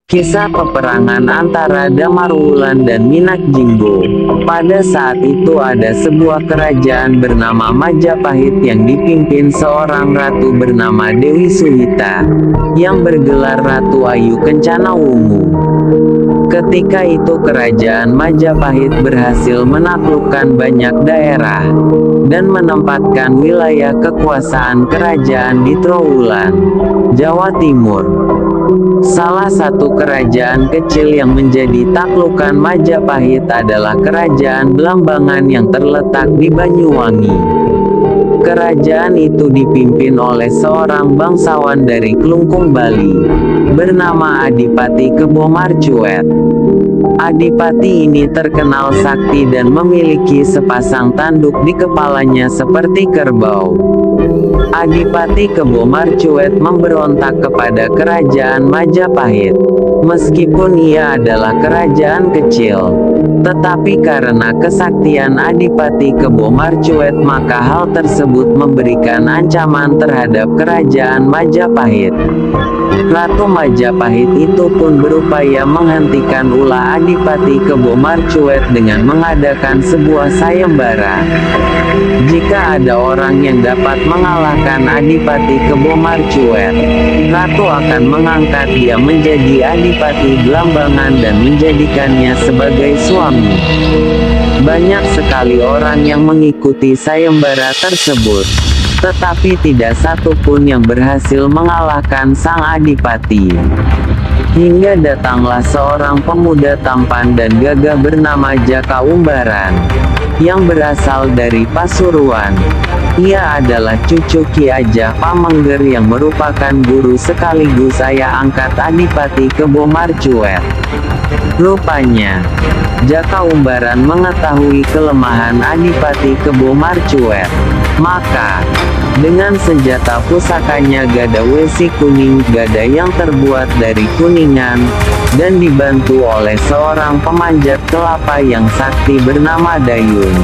Kisah peperangan antara Damarwulan dan Minak Jinggo. Pada saat itu ada sebuah kerajaan bernama Majapahit yang dipimpin seorang ratu bernama Dewi Suhita, yang bergelar Ratu Ayu Kencana Wungu. Ketika itu kerajaan Majapahit berhasil menaklukkan banyak daerah, dan menempatkan wilayah kekuasaan kerajaan di Trowulan, Jawa Timur. Salah satu kerajaan kecil yang menjadi taklukan Majapahit adalah Kerajaan Blambangan yang terletak di Banyuwangi. Kerajaan itu dipimpin oleh seorang bangsawan dari Klungkung, Bali, bernama Adipati Kebo Marcuet. Adipati ini terkenal sakti dan memiliki sepasang tanduk di kepalanya seperti kerbau. Adipati Kebo Marcuet memberontak kepada kerajaan Majapahit. Meskipun ia adalah kerajaan kecil, tetapi karena kesaktian Adipati Kebo Marcuet maka hal tersebut memberikan ancaman terhadap kerajaan Majapahit. Ratu Majapahit itu pun berupaya menghentikan ulah Adipati Kebo Marcuet dengan mengadakan sebuah sayembara. Jika ada orang yang dapat mengalahkan Adipati Kebo Marcuet, Ratu akan mengangkat dia menjadi Adipati Blambangan dan menjadikannya sebagai suami. Banyak sekali orang yang mengikuti sayembara tersebut, tetapi tidak satu pun yang berhasil mengalahkan sang Adipati. Hingga datanglah seorang pemuda tampan dan gagah bernama Jaka Umbaran, yang berasal dari Pasuruan. Ia adalah cucu Ki Ajah Pamengger yang merupakan guru sekaligus ayah angkat Adipati Kebo Marcuet. Rupanya, Jaka Umbaran mengetahui kelemahan Adipati Kebo Marcuet. Maka, dengan senjata pusakanya Gada Wesi Kuning, gada yang terbuat dari kuningan, dan dibantu oleh seorang pemanjat kelapa yang sakti bernama Dayun,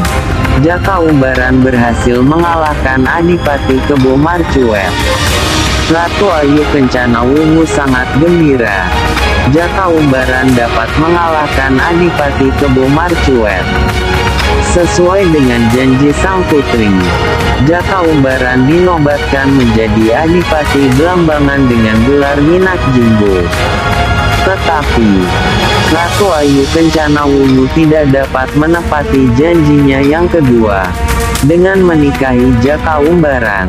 Jaka Umbaran berhasil mengalahkan Adipati Kebo Marcuet. Ratu Ayu Kencana Wungu sangat gembira. Jaka Umbaran dapat mengalahkan Adipati Kebo Marcuet. Sesuai dengan janji sang putri, Jaka Umbaran dinobatkan menjadi Adipati Blambangan dengan gelar Minak Jinggo. Tetapi, Ratu Ayu Kencana Wungu tidak dapat menepati janjinya yang kedua, dengan menikahi Jaka Umbaran.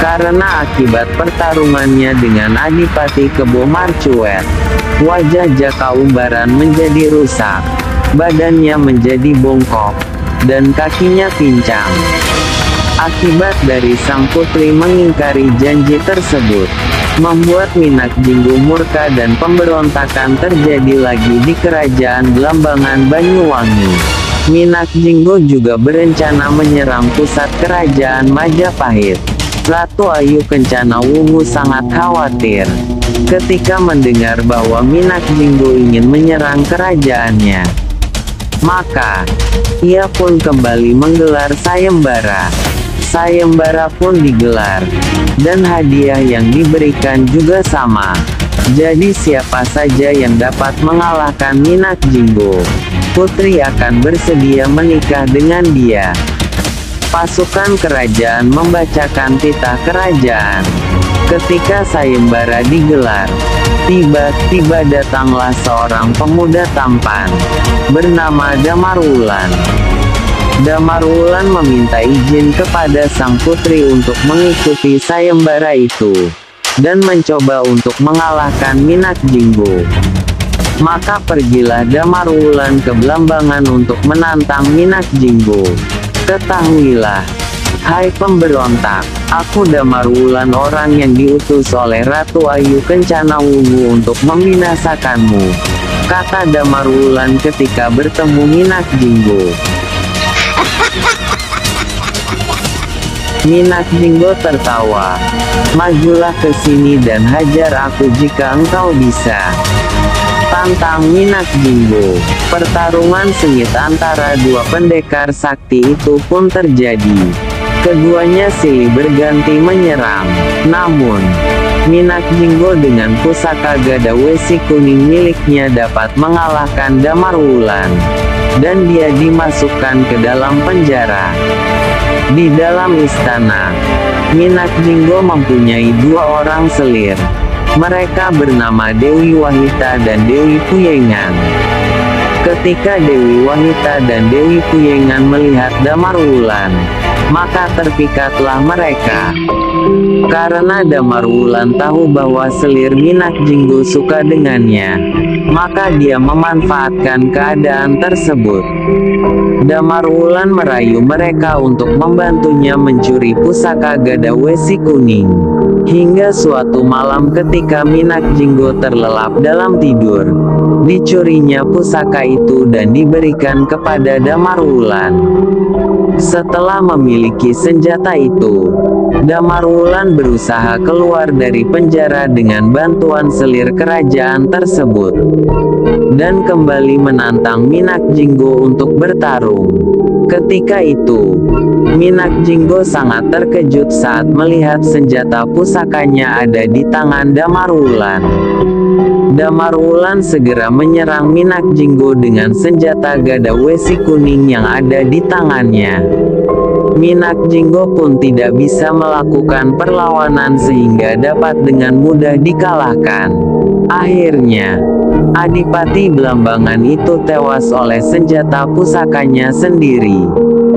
Karena akibat pertarungannya dengan Adipati Kebo Marcuet, wajah Jaka Umbaran menjadi rusak, badannya menjadi bongkok, dan kakinya pincang. Akibat dari sang putri mengingkari janji tersebut, membuat Minak Jinggo murka dan pemberontakan terjadi lagi di kerajaan Blambangan Banyuwangi. Minak Jinggo juga berencana menyerang pusat kerajaan Majapahit. Ratu Ayu Kencana Wungu sangat khawatir ketika mendengar bahwa Minak Jinggo ingin menyerang kerajaannya. Maka, ia pun kembali menggelar sayembara. Sayembara pun digelar, dan hadiah yang diberikan juga sama. Jadi siapa saja yang dapat mengalahkan Minak Jinggo, putri akan bersedia menikah dengan dia. Pasukan kerajaan membacakan titah kerajaan. Ketika sayembara digelar, tiba-tiba datanglah seorang pemuda tampan, bernama Damarwulan. Damarwulan meminta izin kepada sang putri untuk mengikuti sayembara itu, dan mencoba untuk mengalahkan Minak Jinggo. Maka pergilah Damarwulan ke Blambangan untuk menantang Minak Jinggo. Ketahuilah, hai pemberontak, aku Damarwulan orang yang diutus oleh Ratu Ayu Kencana Wungu untuk membinasakanmu, kata Damarwulan ketika bertemu Minak Jinggo. Minak Jinggo tertawa. Majulah ke sini dan hajar aku jika engkau bisa, tantang Minak Jinggo. Pertarungan sengit antara dua pendekar sakti itu pun terjadi. Keduanya silih berganti menyerang. Namun, Minak Jinggo dengan pusaka gada besi kuning miliknya dapat mengalahkan Damar Wulan. Dan dia dimasukkan ke dalam penjara. Di dalam istana, Minak Jinggo mempunyai 2 orang selir. Mereka bernama Dewi Wahita dan Dewi Puyengan. Ketika Dewi Wahita dan Dewi Puyengan melihat Damar Wulan, maka terpikatlah mereka. Karena Damar Wulan tahu bahwa selir Minak Jinggo suka dengannya, maka dia memanfaatkan keadaan tersebut. Damar Wulan merayu mereka untuk membantunya mencuri pusaka gada besi kuning. Hingga suatu malam ketika Minak Jinggo terlelap dalam tidur, dicurinya pusaka itu dan diberikan kepada Damar Wulan. Setelah memiliki senjata itu, Damar Wulan berusaha keluar dari penjara dengan bantuan selir kerajaan tersebut, dan kembali menantang Minak Jinggo untuk bertarung. Ketika itu, Minak Jinggo sangat terkejut saat melihat senjata pusakanya ada di tangan Damar Wulan. Damar Wulan segera menyerang Minak Jinggo dengan senjata gada besi kuning yang ada di tangannya. Minak Jinggo pun tidak bisa melakukan perlawanan sehingga dapat dengan mudah dikalahkan. Akhirnya, Adipati Blambangan itu tewas oleh senjata pusakanya sendiri.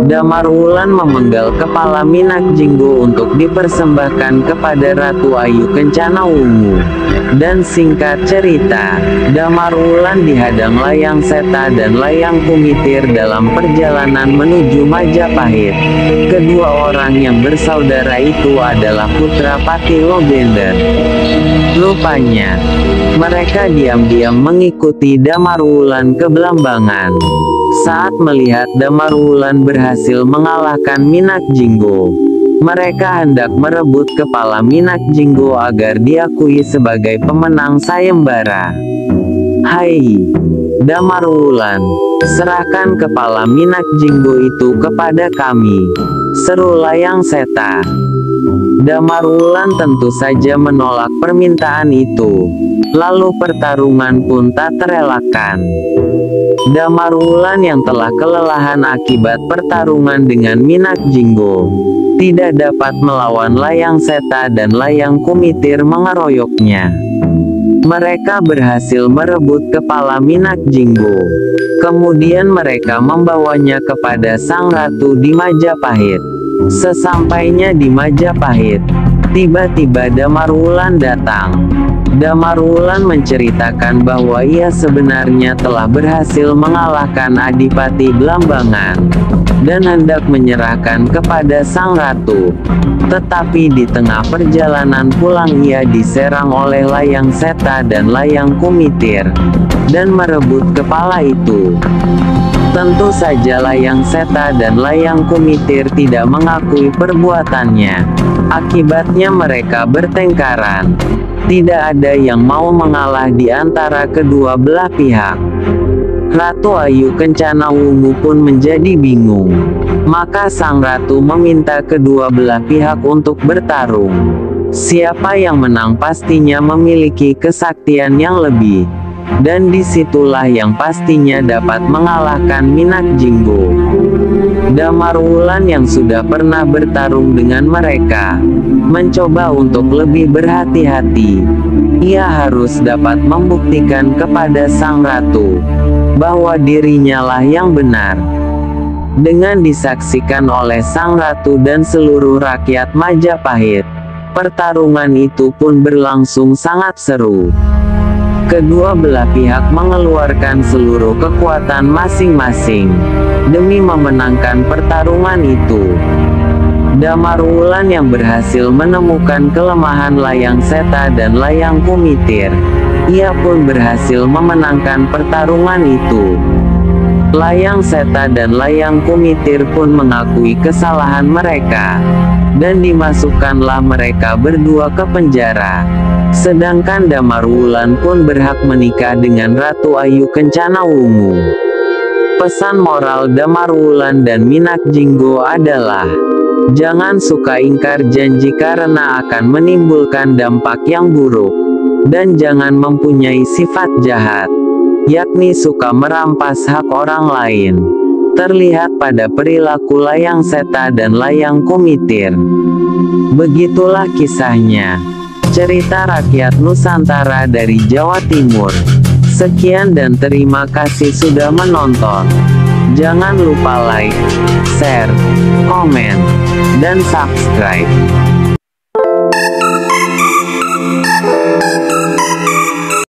Damar Wulan memenggal kepala Minak Jinggo untuk dipersembahkan kepada Ratu Ayu Kencana Wungu. Dan singkat cerita, Damar Wulan dihadang Layang Seta dan Layang Kumitir dalam perjalanan menuju Majapahit. Kedua orang yang bersaudara itu adalah putra Patih Lobender. Rupanya, mereka diam-diam mengikuti Damar Wulan ke Blambangan. Saat melihat Damar Wulan berhasil mengalahkan Minak Jinggo, mereka hendak merebut kepala Minak Jinggo agar diakui sebagai pemenang sayembara. "Hai, Damar Wulan, serahkan kepala Minak Jinggo itu kepada kami," seru Layang Seta. Damar Wulan tentu saja menolak permintaan itu. Lalu pertarungan pun tak terelakkan. Damar Wulan yang telah kelelahan akibat pertarungan dengan Minak Jinggo, tidak dapat melawan Layang Seta dan Layang Kumitir mengeroyoknya. Mereka berhasil merebut kepala Minak Jinggo. Kemudian mereka membawanya kepada sang ratu di Majapahit. Sesampainya di Majapahit, tiba-tiba Damar Wulan datang. Damar Wulan menceritakan bahwa ia sebenarnya telah berhasil mengalahkan Adipati Blambangan, dan hendak menyerahkan kepada sang ratu. Tetapi di tengah perjalanan pulang ia diserang oleh Layang Seta dan Layang Kumitir, dan merebut kepala itu. Tentu saja Layang Seta dan Layang Kumitir tidak mengakui perbuatannya. Akibatnya mereka bertengkaran. Tidak ada yang mau mengalah di antara kedua belah pihak. Ratu Ayu Kencana Wungu pun menjadi bingung. Maka sang ratu meminta kedua belah pihak untuk bertarung. Siapa yang menang pastinya memiliki kesaktian yang lebih. Dan disitulah yang pastinya dapat mengalahkan Minak Jinggo. Damar Wulan yang sudah pernah bertarung dengan mereka, mencoba untuk lebih berhati-hati. Ia harus dapat membuktikan kepada sang ratu bahwa dirinya lah yang benar. Dengan disaksikan oleh sang ratu dan seluruh rakyat Majapahit, pertarungan itu pun berlangsung sangat seru. Kedua belah pihak mengeluarkan seluruh kekuatan masing-masing demi memenangkan pertarungan itu. Damar Wulan yang berhasil menemukan kelemahan Layang Seta dan Layang Kumitir, ia pun berhasil memenangkan pertarungan itu. Layang Seta dan Layang Kumitir pun mengakui kesalahan mereka, dan dimasukkanlah mereka berdua ke penjara. Sedangkan Damar Wulan pun berhak menikah dengan Ratu Ayu Kencana Wungu. Pesan moral Damar Wulan dan Minak Jinggo adalah, jangan suka ingkar janji karena akan menimbulkan dampak yang buruk. Dan jangan mempunyai sifat jahat, yakni suka merampas hak orang lain. Terlihat pada perilaku Layang Seta dan Layang Kumitir. Begitulah kisahnya. Cerita rakyat Nusantara dari Jawa Timur. Sekian dan terima kasih sudah menonton. Jangan lupa like, share, komen, dan subscribe.